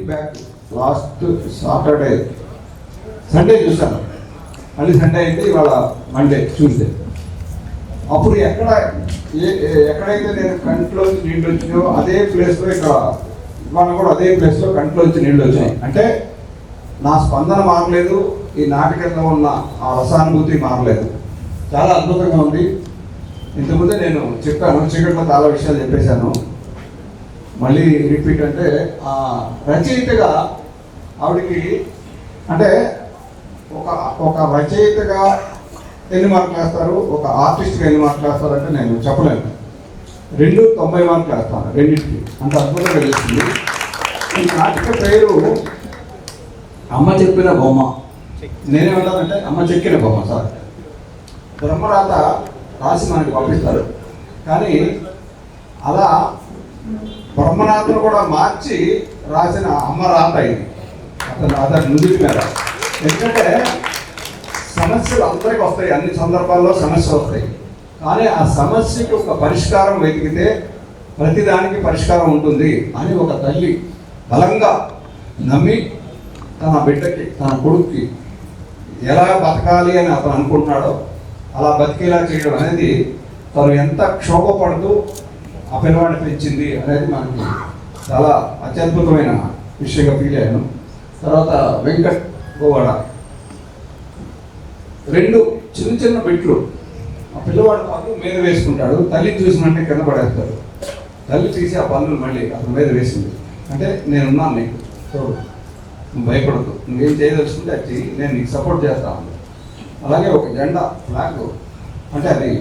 Back last Saturday Sunday చూశాను. మళ్ళీ Sunday అయితే ఇవాళ మండే ట్యూస్డే. అప్పుడు ఎక్కడైతే నేను కంట్లోంచి నీళ్ళు వచ్చినాయో అదే ప్లేస్లో ఇక్కడ ఇవాళ కూడా అదే ప్లేస్లో కంట్లోంచి నీళ్ళు వచ్చినాయి. అంటే నా స్పందన మారలేదు, ఈ నాటకంలో ఉన్న ఆ రసానుభూతి మారలేదు. చాలా అద్భుతంగా ఉంది. ఇంతకుముందే నేను చెప్పాను, చీకట్లో చాలా విషయాలు చెప్పేశాను. మళ్ళీ రిపీట్ అంటే రచయితగా ఆవిడకి అంటే ఒక రచయితగా ఎన్ని మార్కులు వేస్తారు, ఒక ఆర్టిస్ట్గా ఎన్ని మార్కులు వేస్తారు అంటే నేను చెప్పలేను. 90 మార్కులు వేస్తాను రెండింటికి. అంత అద్భుతంగా చేస్తుంది. ఈ నాటక పేరు అమ్మ చెప్పిన బొమ్మ. నేనేమంటానంటే అమ్మ చెక్కిన బొమ్మ. సార్ బ్రహ్మరాత రాసి మనకి పంపిస్తారు, కానీ అలా బ్రహ్మనాథను కూడా మార్చి రాసిన అమ్మ రాత ఇది. అతను నుదుటి మీద. ఎందుకంటే సమస్యలు అందరికీ వస్తాయి, అన్ని సందర్భాల్లో సమస్యలు వస్తాయి. కానీ ఆ సమస్యకి ఒక పరిష్కారం వెతికితే ప్రతిదానికి పరిష్కారం ఉంటుంది అని ఒక తల్లి బలంగా నమ్మి తన బిడ్డకి, తన కొడుక్కి ఎలా బతకాలి అని అతను అనుకుంటున్నాడో అలా బతికేలా చేయడం అనేది తను ఎంత క్షోభపడుతూ ఆ పిల్లవాడిని పెంచింది అనేది మనకి చాలా అత్యద్భుతమైన విషయంగా ఫీల్ అయ్యాను. తర్వాత వెంకట్ గోవాడ 2 చిన్న బిట్లు. ఆ పిల్లవాడు పనులు మీద వేసుకుంటాడు, తల్లిని చూసినట్టే కింద పడేస్తాడు. తల్లి తీసి ఆ పనులు మళ్ళీ అతని మీద వేసింది. అంటే నేనున్నాను నీకు, చూడు, నువ్వు భయపడదు, నువ్వేం చేయదలుచుకుంటే అది నేను నీకు సపోర్ట్ చేస్తాను. అలాగే ఒక జెండా ఫ్లాగ్, అంటే అది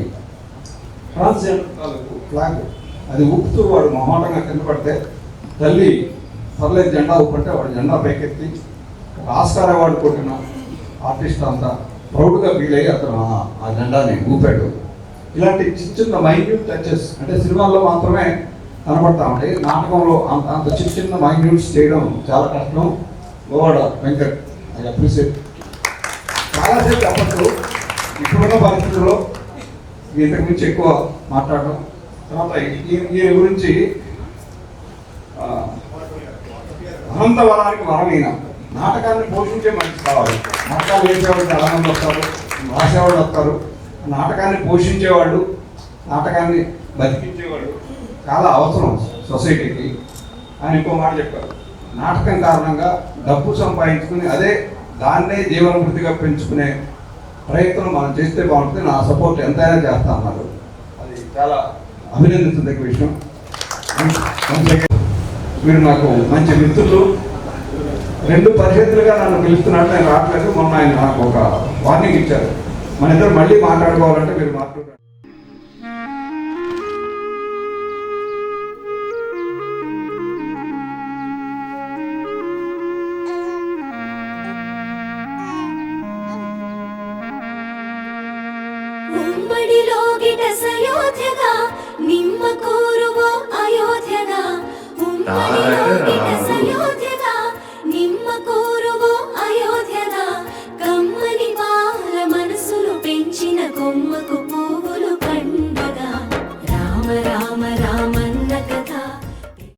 ట్రాన్స్జెండర్ ఫ్లాగ్, అది ఊపుతూ వాడు మొహమాటంగా కింద పడితే తల్లి పర్లేదు జెండా ఊపంటే వాడు జెండా పైకెత్తి ఒక ఆస్కార్ అవార్డు కొట్టిన ఆర్టిస్ట్ అంతా ప్రౌడ్గా ఫీల్ అయ్యి అతను ఆ జెండాని ఊపాడు. ఇలాంటి చిన్న మైన్యూట్ టచెస్ అంటే సినిమాల్లో మాత్రమే కనపడతా ఉంటాయి. నాటకంలో అంత చిన్న మైన్యూట్స్ చేయడం చాలా కష్టం. Govada Venkat, I appreciate. చాలాసేపు చెప్పచ్చు ఇప్పుడున్న పరిస్థితుల్లో ఇంతకు మించి ఎక్కువ మాట్లాడడం. తర్వాత ఈయన గురించి అనంతవరానికి వరమైన నాటకాన్ని పోషించే మనిషి కావాలి. నాటకాలు వేసేవాళ్ళు చాలామంది వస్తారు, రాసేవాళ్ళు వస్తారు. నాటకాన్ని పోషించేవాళ్ళు, నాటకాన్ని బతికించేవాళ్ళు చాలా అవసరం సొసైటీకి. ఆయన ఇంకో మాట చెప్పారు, నాటకం కారణంగా డబ్బు సంపాదించుకుని దాన్నే జీవనభృతిగా పెంచుకునే ప్రయత్నం మనం చేస్తే బాగుంటుంది. నా సపోర్ట్ ఎంతైనా చేస్తా అన్నారు. అది చాలా అభినందించదగ్గ విషయం. మీరు నాకు మంచి మిత్రులు. 2 పరిషత్తులుగా నన్ను పిలుస్తున్నట్టు నేను రావట్లేదు. మొన్న ఆయన నాకు ఒక వార్నింగ్ ఇచ్చారు, మన ఇద్దరు మళ్ళీ మాట్లాడుకోవాలంటే మీరు మాట్లాడారు. ನಿಮ್ಮ ಕೂರುವ ಅಯೋಧ್ಯಗ